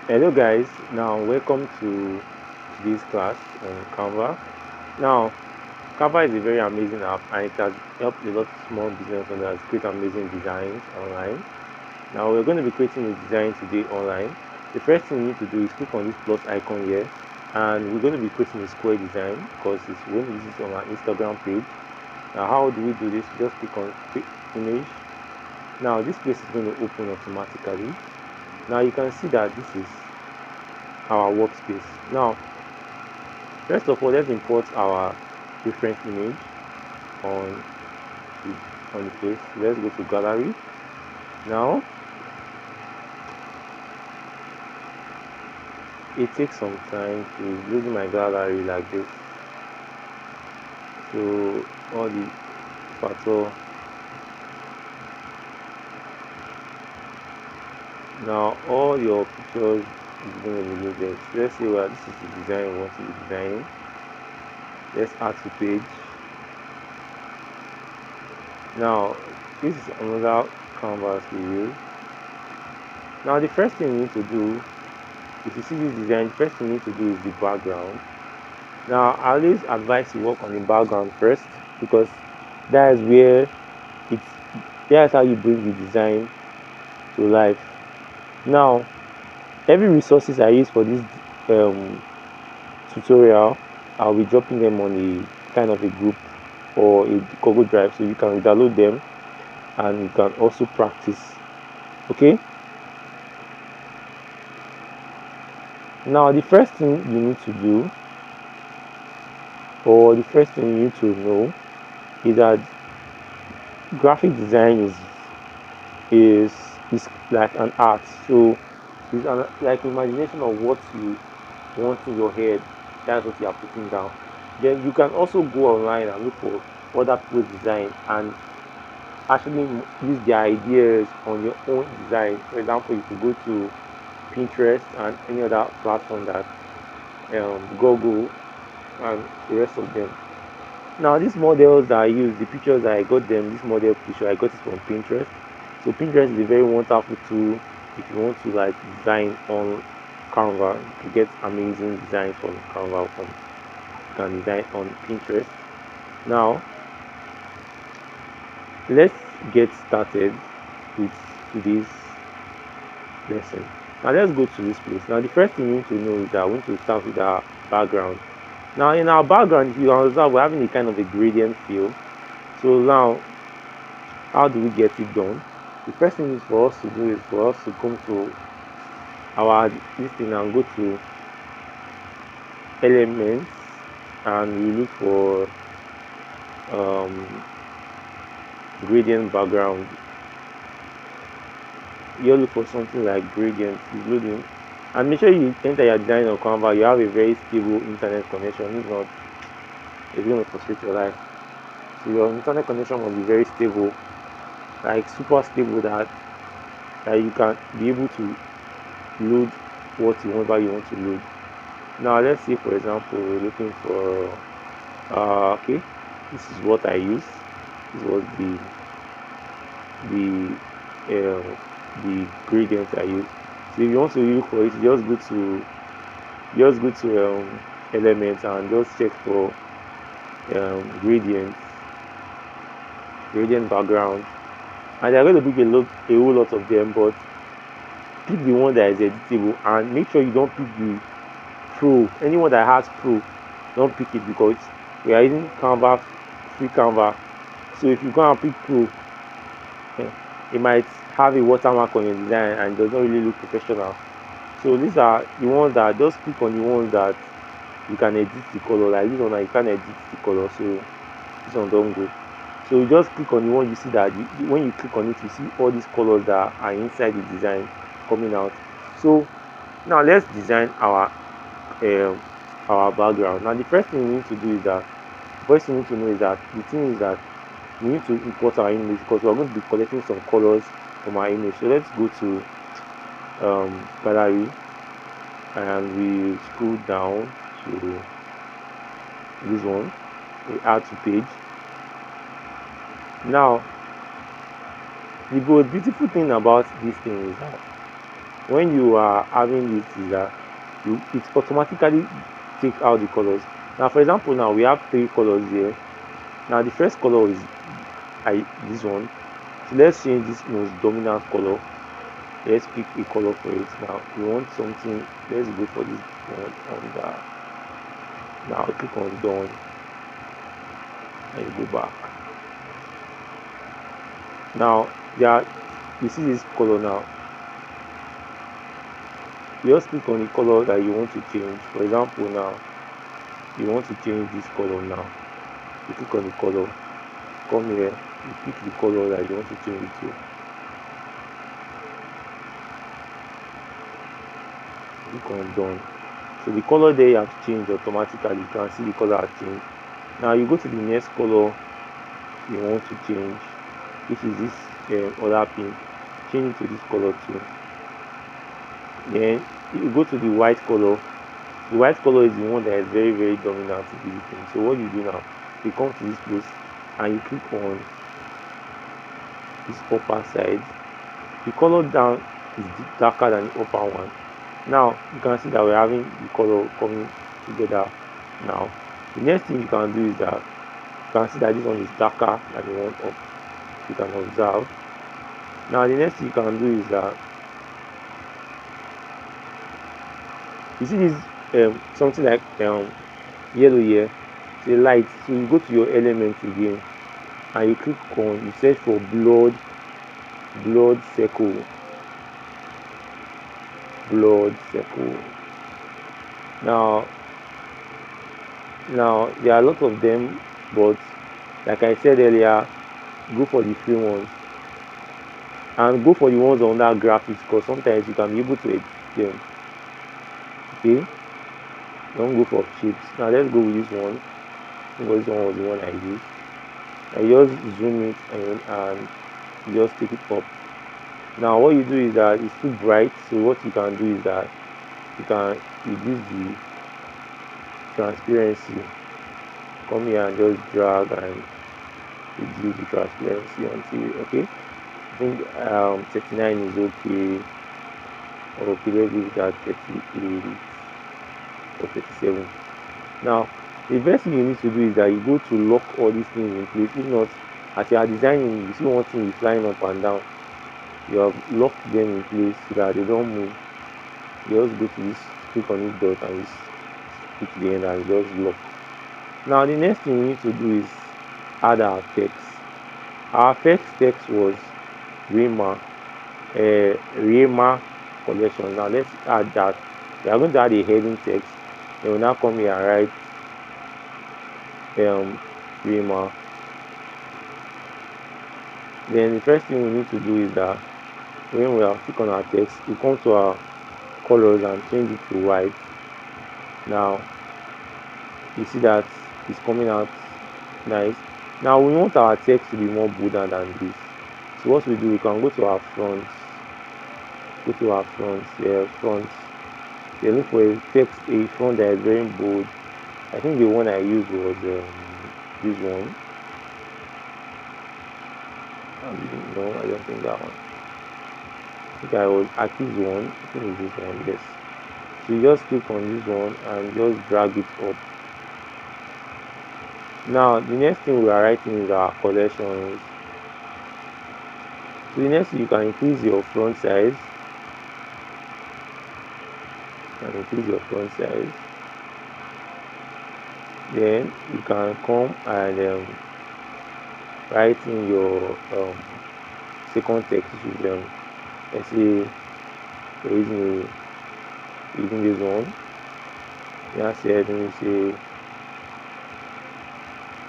Hello guys, now welcome to this class on Canva. Now, Canva is a very amazing app and it has helped a lot of small business owners create amazing designs online. Now we're going to be creating a design today online. The first thing you need to do is click on this plus icon here, and we're going to be creating a square design because it's going to use this on our Instagram page. Now how do we do this? Just click on image. Now this place is going to open automatically. Now you can see that this is our workspace. Now first of all, let's import our reference image on the place. Let's go to gallery. Now it takes some time to load my gallery like this, so all the photo. Now all your pictures is going to be loaded. Let's say this is the design we want to be designing. Let's add to page. Now this is another canvas we use. Now the first thing you need to do, if you see this design, the first thing you need to do is the background. Now I always advise you work on the background first, because that is where that's how you bring the design to life. Now every resources I use for this tutorial, I'll be dropping them on a kind of a group or a Google Drive, so you can download them and you can also practice. Okay, now the first thing you need to do, or the first thing you need to know, is that graphic design is like an art. So it's like imagination of what you want in your head. That's what you are putting down. Then you can also go online and look for other people's design and actually use their ideas on your own design. For example, you could go to Pinterest and any other platform that Google and the rest of them. Now these models that I use, the pictures that I got them, this model picture I got it from Pinterest. So Pinterest is a very wonderful tool if you want to like design on Canva. You get amazing designs from Canva. You can design on Pinterest. Now let's get started with this lesson. Now let's go to this place. Now the first thing you need to know is that we need to start with our background. Now in our background, if you observe, we're having a kind of a gradient fill. So now how do we get it done? The first thing is for us to do is for us to come to our listing and go to elements, and we look for gradient background. You look for something like gradient is loading, and make sure you enter your design on Canva. You have a very stable internet connection. If not, it's going to frustrate your life. So your internet connection must be very stable, like super stable, that you can be able to load whatever you want to load. Now let's say for example we're looking for okay, this is what I use. This was the gradient I use. So if you want to look for it, just go to elements and just check for gradient background, and there are going to be a whole lot of them, but pick the one that is editable and make sure you don't pick the pro. Anyone that has pro, don't pick it, because we are using Canva, free Canva. So if you go and pick pro, it might have a watermark on your design and it does not really look professional. So these are the ones that just click on the ones that you can edit the color. Like this one, you can edit the color, so this one don't go. So you just click on the one you see that when you click on it, you see all these colors that are inside the design coming out. So now let's design our background. Now the first thing we need to do is that first thing you need to know is that the thing is that we need to import our image, because we're going to be collecting some colors from our image. So let's go to gallery and we scroll down to this one. We add to page. Now the most beautiful thing about this thing is that when you are having this is that it automatically take out the colors. Now for example, now we have 3 colors here. Now the first color is this one. So let's change this most dominant color. Let's pick a color for it. Now we want something. Let's go for this one on the. Now click on done and you go back. Now you see this color now. You just click on the color that you want to change. For example, now you want to change this color. Now you click on the color, come here, you pick the color that you want to change it to. Click on done. So the color there you have changed automatically. You can see the color has changed. Now you go to the next color you want to change, which is this other pink. Change it to this color too. Then you go to the white color. The white color is the one that is very, very dominant in this thing. So what you do now, you come to this place and you click on this upper side. The color down is darker than the upper one. Now you can see that we're having the color coming together. Now the next thing you can do is that you can see that this one is darker than the one up. You can observe. Now the next thing you can do is that you see this something like yellow here, it's a light. So you go to your elements again and you click on, you search for blood circle. Now there are a lot of them, but like I said earlier, go for the free ones and go for the ones on that graphics, because sometimes you can be able to edit them. Okay, don't go for chips. Now let's go with this one, because this one was the one I used. I just zoom it and just take it up. Now what you do is that it's too bright, so what you can do is that you can reduce the transparency. Come here and just drag and reduce the transparency until, okay, I think 39 is okay. Okay, let's give that 38 or 37. Now the best thing you need to do is that you go to lock all these things in place. If not, as you are designing, you see one thing is flying up and down, you have locked them in place so that they don't move. You just go to this, click on this dot and just click the end and just lock. Now the next thing we need to do is add our text. Our first text was Rema collection. Now let's add that. We are going to add a heading text. Then we'll now come here and write Rema. Then the first thing we need to do is that when we are click on our text, we come to our colors and change it to white. Now you see that it's coming out nice. Now we want our text to be more bolder than this. So what we do, we can go to our front, front. Then look for a text, a font that is very bold. I think the one I used was this one. No, I don't think that one. I think I was at this one. I think it's this one, yes. So you just click on this one and just drag it up. Now the next thing we are writing is our collections. So the next thing, you can increase your font size. Then you can come and write in your second text, which is let's say using this one. Yeah, let me say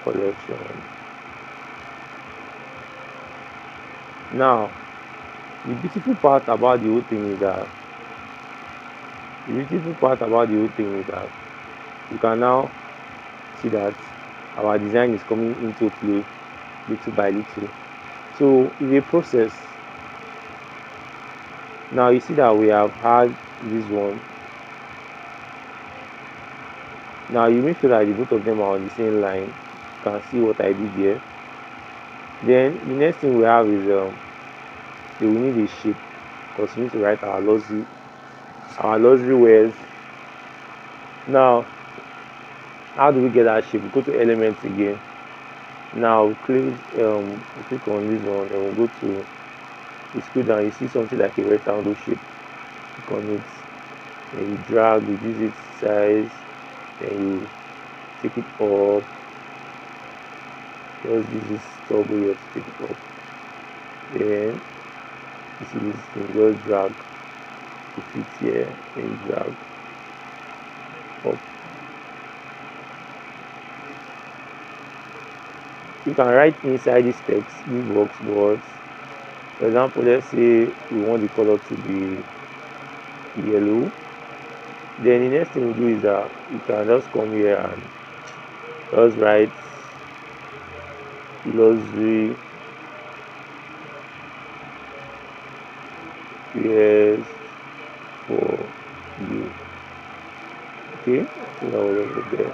collection. Now the beautiful part about the whole thing is that you can now see that our design is coming into play little by little. So it's a process. Now you see that we have had this one. Now you make sure that the both of them are on the same line. You can see what I did here. Then the next thing we have is we need a shape. because we need to write our luxury wears. Now, how do we get that shape? We go to elements again. Now we click on this one, and we'll go to, you scroll down, you see something like a rectangle shape. Click on it, and you drag, reduce its size, then you take it up. Just use this toggle here to take it up. Then you see this thing, just drag to fit here, then you drag up. You can write inside this text, this box, but for example, let's say we want the color to be yellow. Then the next thing we do is that you can just come here and just write luxury wears for you. Okay, so that was over there.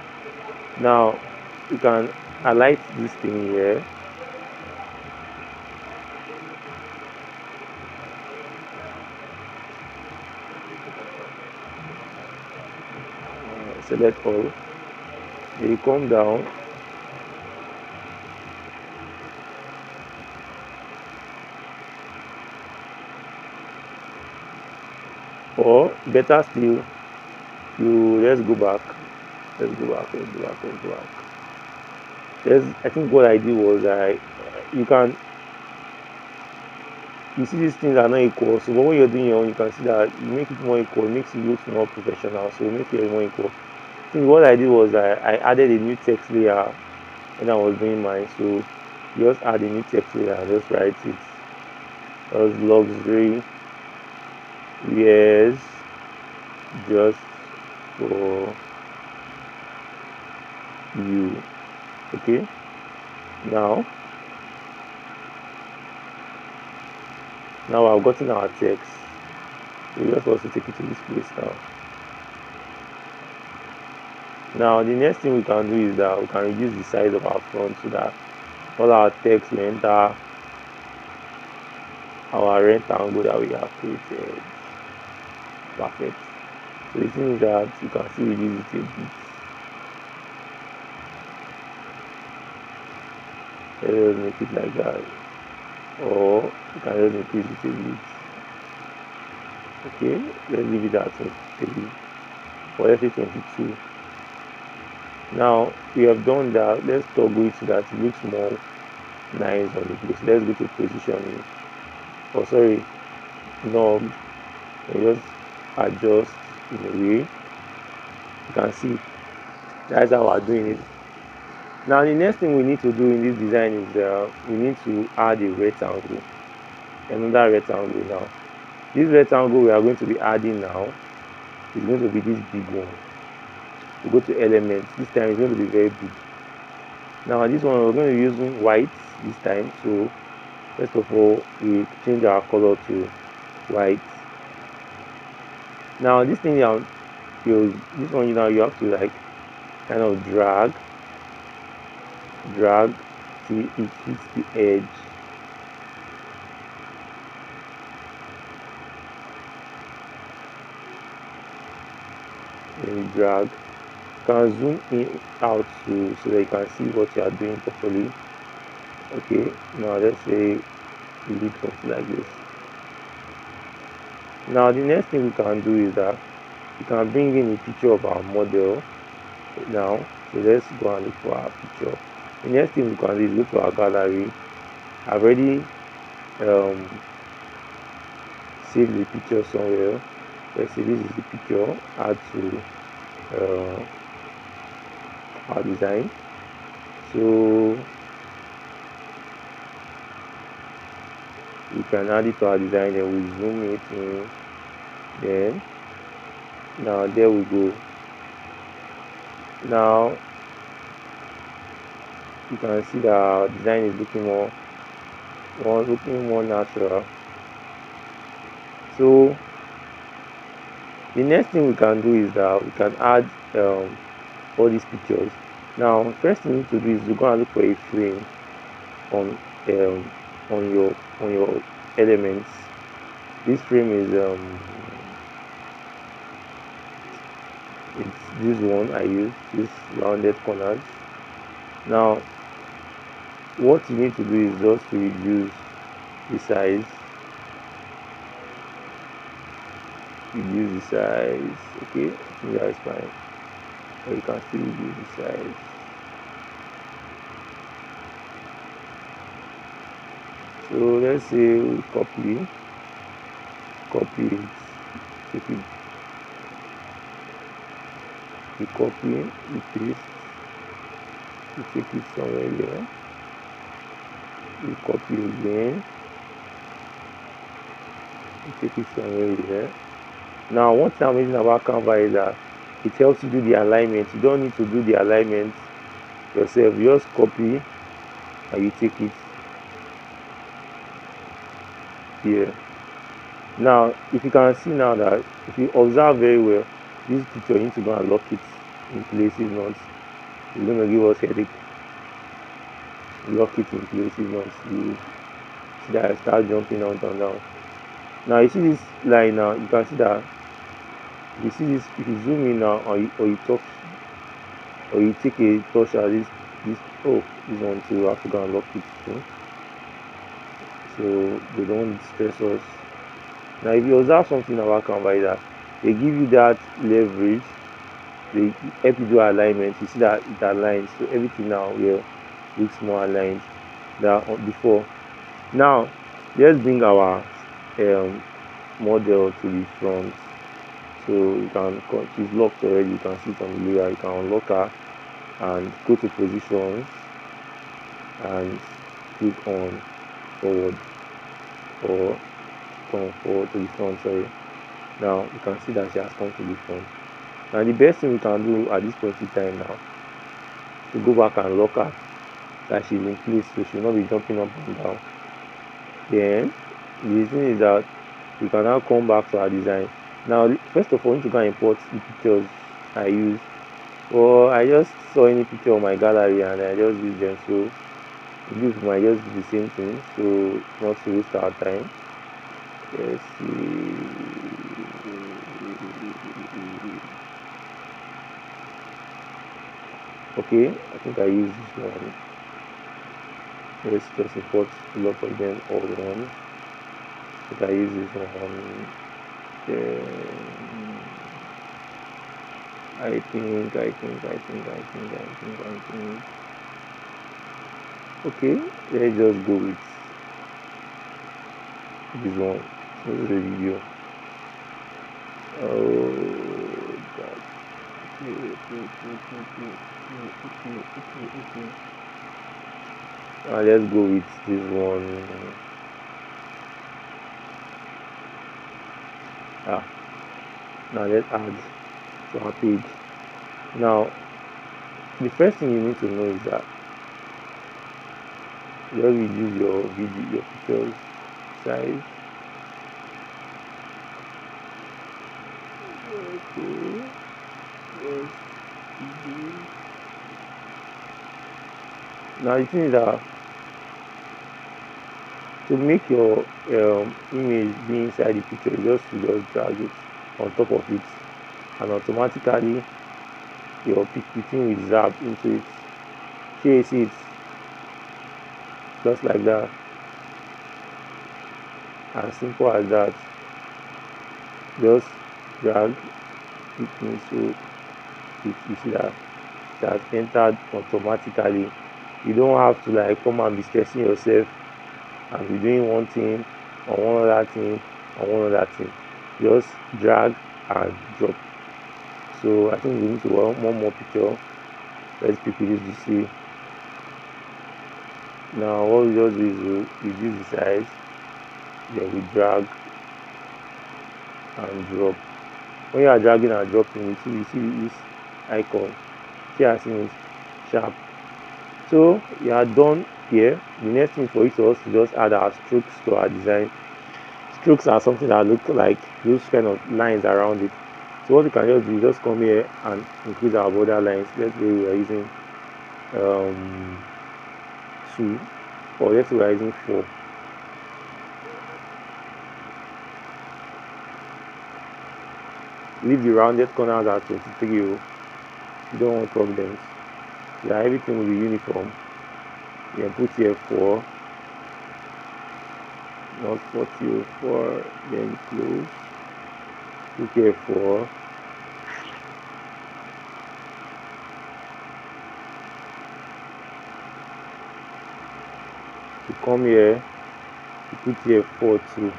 Now you can highlight this thing here. Select all. Then you come down. Or better still, let's go back. I think what I did was you see these things are not equal, so when you're doing your own, you can see that you make it more equal, it makes it look more professional, so make it more equal. I think what I did was I added a new text layer when I was doing mine, so just add a new text layer and just write it as luxury wears just for you. Okay, now I've gotten our text. We just want to take it to this place now. Now the next thing we can do is that we can reduce the size of our font so that all our text will enter our rectangle that we have created. Perfect. So the thing is that you can still reduce it a bit. Let's make it like that, or you can just increase it a bit. Okay, let's leave it at 23, or let's say 22. Now we have done that. Let's toggle it so that it looks more nice on the place. Let's go to positioning. Oh, sorry, knob, and just adjust in a way. You can see that's how we're doing it. Now the next thing we need to do in this design is we need to add a rectangle, another rectangle. Now this rectangle we are going to be adding now is going to be this big one. We go to elements. This time it's going to be very big. Now this one we're going to be using white this time, so first of all we change our color to white. Now this thing now, this one now you have to like kind of drag till it hits the edge. Then you drag. You can zoom in out so that you can see what you are doing properly. Okay, now let's say you do something like this. Now the next thing we can do is that we can bring in a picture of our model now. So let's go and look for our picture. The next thing we can do is go to our gallery. I've already saved the picture somewhere. Let's say this is the picture. Add to our design. So we can add it to our design, and we zoom it in. Then now there we go. Now you can see that our design is looking more natural. So the next thing we can do is that we can add all these pictures. Now first thing you need to do is to go and look for a frame on your elements. This frame is it's this one I use, this rounded corners. Now what you need to do is just to reduce the size, okay, I think that is fine, or you can still reduce the size. So let's say we copy it, take it, we copy, we paste, we take it somewhere here, we copy again, we take it somewhere here. Now one thing I'm amazing about Canva is that it helps you do the alignment. You don't need to do the alignment yourself. You just copy and you take it here. Now if you can see now that if you observe very well, this picture you need to go and lock it in place. If not, it's going to give us headache. Lock it in place. If not, you see that I start jumping out and down. Now you see this line now, you can see that you see this. If you zoom in now or you touch or you take a touch at this this one too, I have to go and lock it too, so they don't stress us. Now if you observe something about Canva is that they give you that leverage, they help you do alignment. You see that it aligns, so everything now here looks more aligned than before. Now let's bring our model to the front. So you can, she's locked already, you can see it on the layer. You can unlock her and go to positions and click on forward or come forward to the front. Sorry. Now you can see that she has come to the front. Now the best thing we can do at this point in time now to go back and lock her that she's in place, so she will not be jumping up and down. Then the thing is that we can now come back to our design. Now first of all, we need to go and import the pictures I use. Or I just saw any picture of my gallery and I just use them, so this might just be the same thing, so not to waste our time. Let's see. Okay, I think I use this one. Let's just import a lot of them all at once. I think I use this one. I think. Okay, let's just go with this one. This is the video. Oh God. Okay. Let's go with this one. Now let's add to our page. Now the first thing you need to know is that just reduce your video, your pictures size. Okay. Yes. Now the thing is that to make your image be inside the picture, you just drag it on top of it, and automatically your thing will zap into it. Here you see it, just like that, as simple as that. Just drag it in, so you see that it has entered automatically. You don't have to like come and be stressing yourself and be doing one thing or one other thing or one other thing. Just drag and drop. So I think we need to want one more picture. Let's pick this to see. Now what we just do is we reduce the size, then we drag and drop. When you are dragging and dropping, you see this icon. See, I see it sharp. So you are done here. The next thing for each of us to just add our strokes to our design. Strokes are something that look like those kind of lines around it. So what we can just do is just come here and increase our border lines. Let's say we are using 2, or let's say we are using 4. leave the rounded corners at 23. You don't want problems. So that everything will be uniform. Then put here 4, not 4004, then close. Put here 4. You come here, you put here 4 too.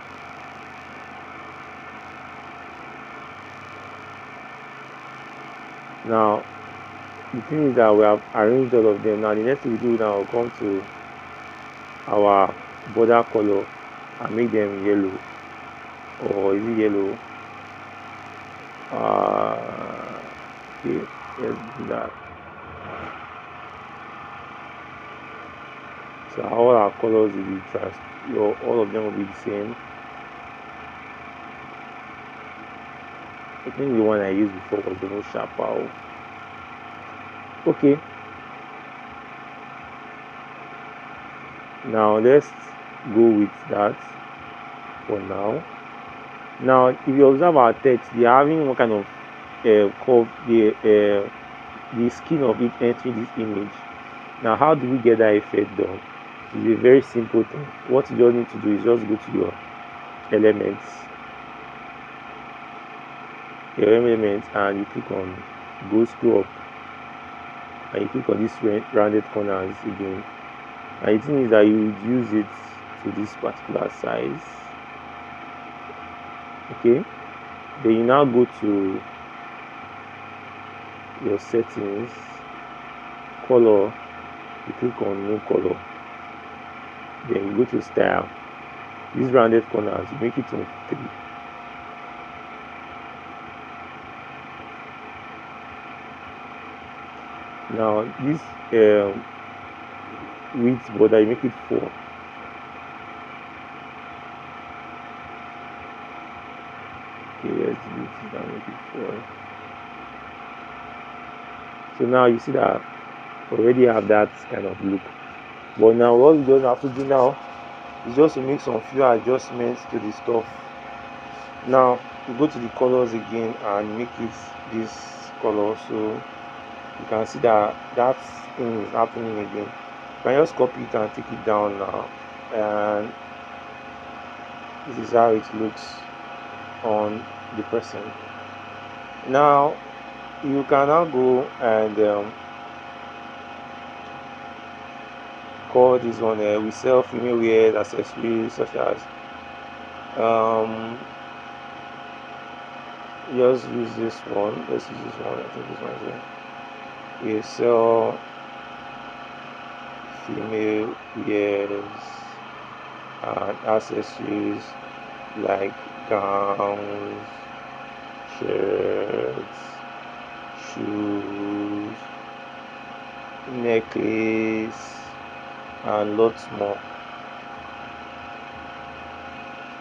Now the thing is that we have arranged all of them. Now the next thing we do now, will come to our border color and make them yellow, or is it yellow? Okay, let's do that. So all our colors will be all of them will be the same. I think the one I used before was the most sharper. Okay, now let's go with that for now. Now if you observe our text, they are having one kind of curve, the skin of it entering this image. Now how do we get that effect done? It's a very simple thing. What you just need to do is just go to your elements, and you click on go scroll up, and you click on this rounded corners again. And the thing is that you reduce it to this particular size. Okay, then you now go to your settings, color, you click on no color, then you go to style, these rounded corners you make it 23. Now this width border you make it 4. Okay, let's delete it and make it 4. So now you see that already have that kind of look. But now what we just have to do now is just to make some few adjustments to the stuff. Now you go to the colors again and make it this color, so you can see that that thing is happening again. You can just copy it and take it down now, and this is how it looks on the person. Now you can now go and call this one we sell female wear accessories such as just use this one. Let's use this one. I think this one here. We sell female wears and accessories like gowns, shirts, shoes, necklace, and lots more.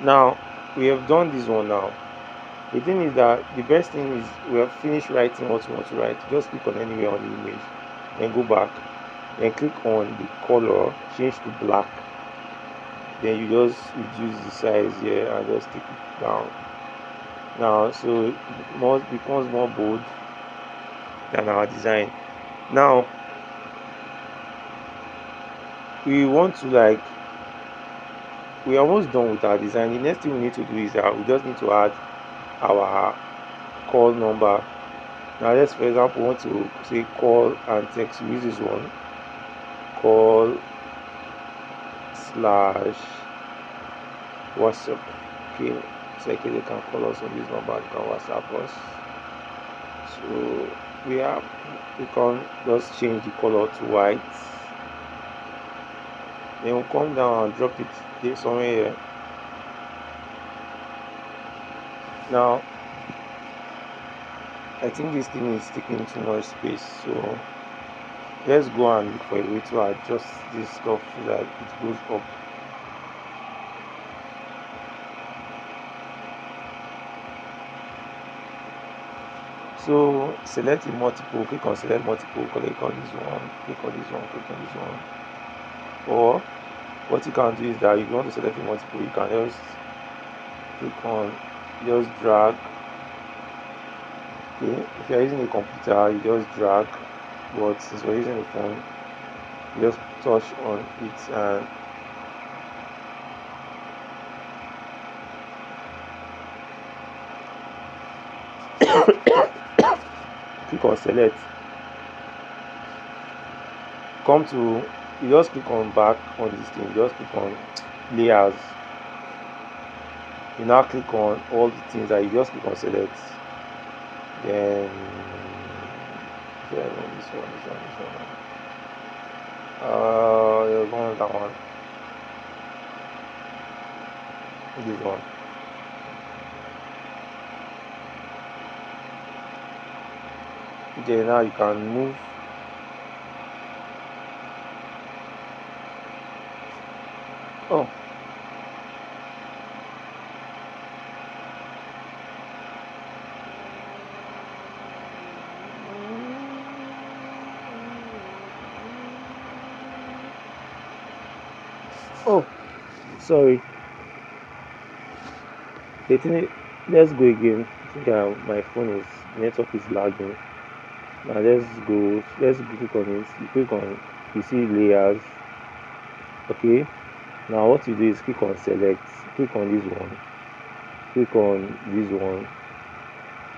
Now we have done this one. Now the thing is that the best thing is we have finished writing what we want to write. Just click on anywhere on the image, then go back, then click on the color, change to black, then you just reduce the size here and just take it down. Now so it becomes more bold than our design. Now we want to we're almost done with our design. The next thing we need to do is that we just need to add our call number. Now let's, for example, want to say call and text. We use this one, call slash WhatsApp. Okay, so they can call us on this number, they can WhatsApp us. So we can just change the color to white, then we'll come down and drop it there somewhere here. Now I think this thing is taking too much space, so let's go and look for a way to adjust this stuff so that it goes up. So select the multiple, click on select multiple, click on this one, click on this one, click on this one. Or what you can do is that if you want to select the multiple, you can just click on, just drag Okay, if you're using a computer, you just drag, but since we're using a phone, you just touch on it and click on select. Come to, you just click on back on this thing, you just click on layers. You now click on all the things that you just click on select. Then this one. You're going that one. This one. Then now you can move. Oh, oh, sorry. The thing, let's go again. I think my phone is network is lagging. Now let's click on it. You click on, you see layers. Okay. Now what you do is click on select. Click on this one. Click on this one.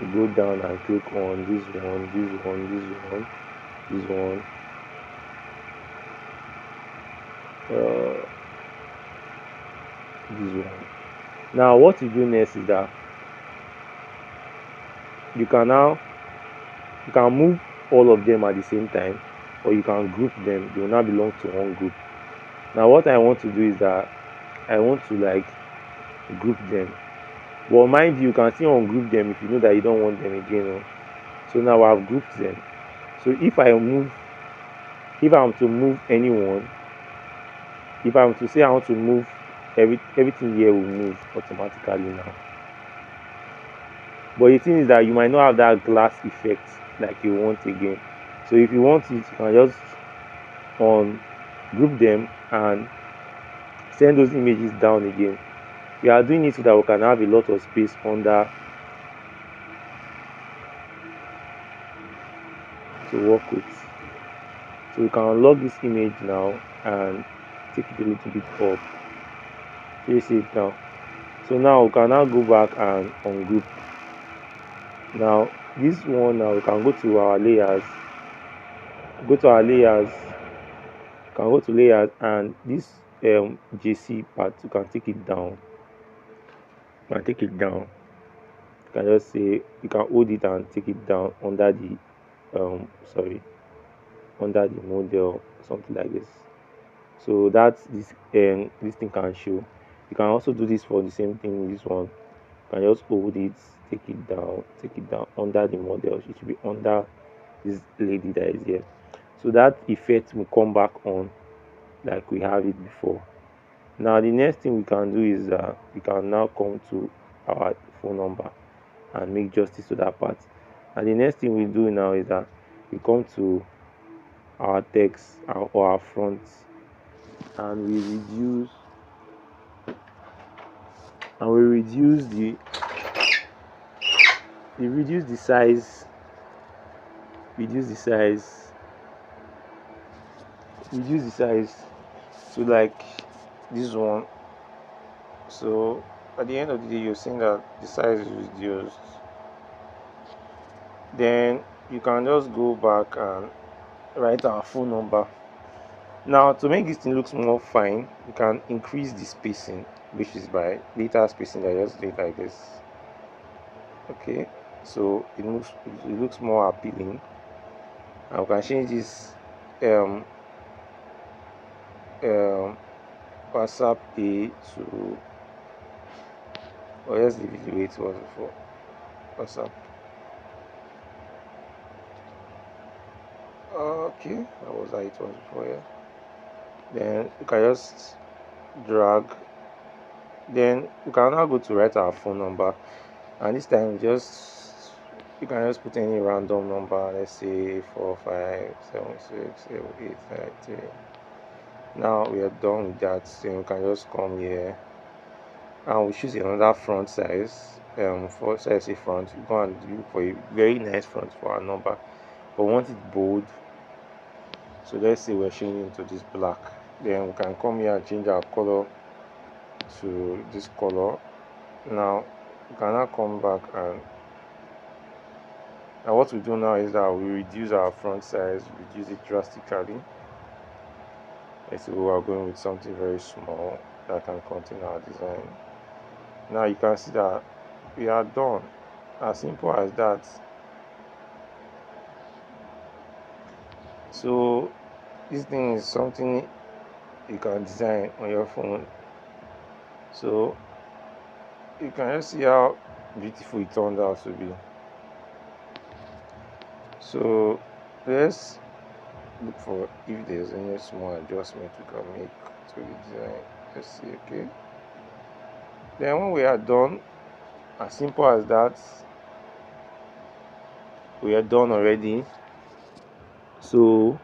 You go down and click on this one. Uh, this one. Now what you do next is that you can now you can move all of them at the same time, or you can group them. They will now belong to one group. Now what I want to do is that I want to like group them. But mind you, you can still ungroup them if you know that you don't want them again. Oh. So now I've grouped them. So if I'm to move anyone, if I'm to say I want to move everything here will move automatically now. But the thing is that you might not have that glass effect like you want again. So if you want it, you can just group them and send those images down again. We are doing it so that we can have a lot of space under to work with. So we can unlock this image now and take it a little bit up. So you see it now. So now we can now go back and ungroup. Now this one, now we can go to our layers. Go to our layers. Can go to layers, and this JC part you can take it down. You can take it down. You can just say you can hold it and take it down under the sorry, under the model, something like this. So that's this thing can show. You can also do this for the same thing. This one you can just hold it, take it down under the model. It should be under this lady that is here. So that effect will come back on like we have it before. Now the next thing we can do is we can now come to our phone number and make justice to that part. And the next thing we do now is that we come to our text or our front, and we reduce we reduce the size reduce the size reduce the size to like this one. So at the end of the day, you're seeing that the size is reduced. Then you can just go back and write our phone number. Now to make this thing looks more fine, you can increase the spacing, which is by data spacing. I just do it like this. Okay, so it looks more appealing. And we can change this um um WhatsApp A to, or let's leave it the way it was before. WhatsApp. Okay, that was how it was before. Yeah. Then you can just drag. Then we can now go to write our phone number, and this time you can just put any random number. Let's say 45767853. Now we are done with that. Then we can just come here and we choose another front size. for say front, you go and look for a very nice front for our number, but want it bold. So let's say we're changing to this black, then we can come here and change our color to this color. Now we can now come back, and what we do now is that we reduce our front size, reduce it drastically. Let's say we are going with something very small that can contain our design. Now you can see that we are done. As simple as that. So this thing is something you can design on your phone. So you can just see how beautiful it turned out to be. So let's look for if there's any small adjustment we can make to the design. Let's see. Okay, then when we are done, as simple as that, we are done already. So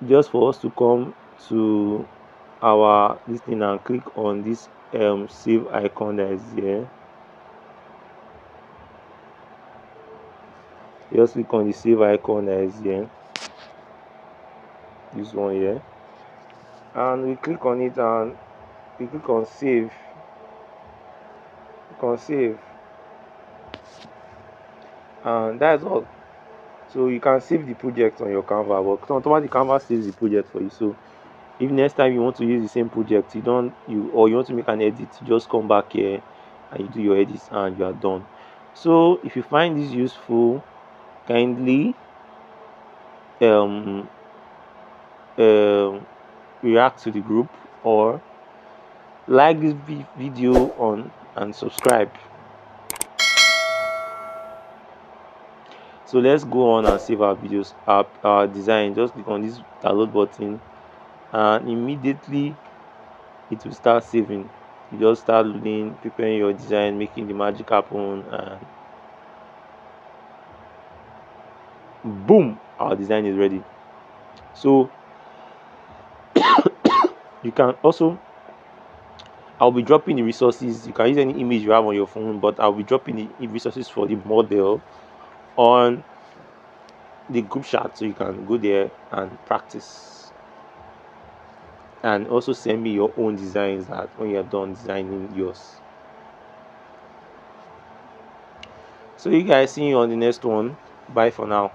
just for us to come to our this thing and click on this save icon that is here. Just click on the save icon that is here, this one here, and we click on it and we click on save. Click on save, and that's all. So you can save the project on your Canva, but automatically Canva saves the project for you. So if next time you want to use the same project, you want to make an edit, you just come back here and you do your edits and you are done. So if you find this useful, kindly um, react to the group or like this video on and subscribe. So let's go on and save our videos, our design. Just click on this download button and immediately it will start saving. You just start loading, preparing your design, making the magic happen, and boom, our design is ready. So you can also, I'll be dropping the resources. You can use any image you have on your phone, but I'll be dropping the resources for the model on the group chat, so you can go there and practice, and also send me your own designs that when you're done designing yours. So you guys, see you on the next one. Bye for now.